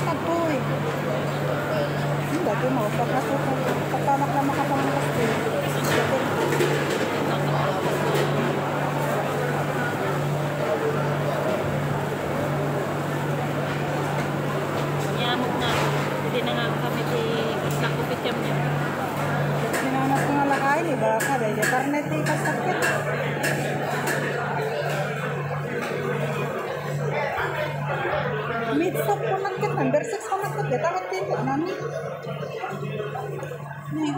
tapoy. Dati mo, pagkanak na makapangkas ko. Nyamuk na. Hindi na nga kami di nakupit yung niya. Sinanap ko nga lakay, di ba? Kada, di karnet di kasakit. Mid-stop ko nagkit, number 6 ko nagkit. Di tawag dito, nani? Nih.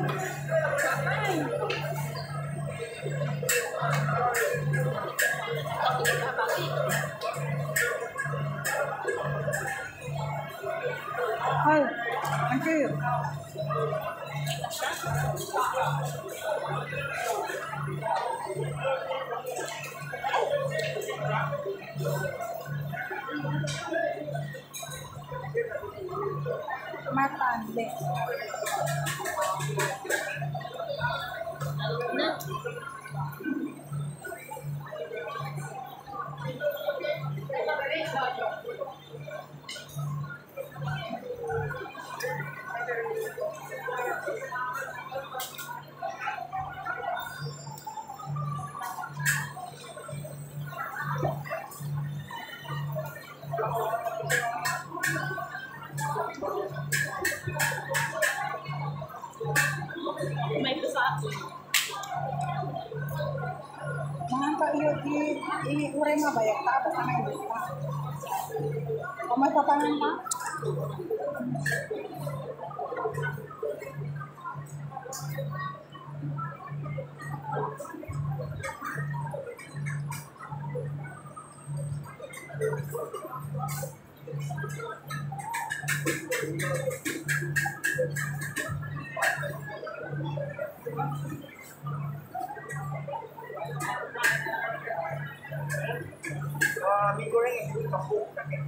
Hai, thank you. Matande. May pusa. Mga iyo i-uray nga ba yung tao sa mga lista? O may papangan pa? Mie goreng yang ini kampung kakek.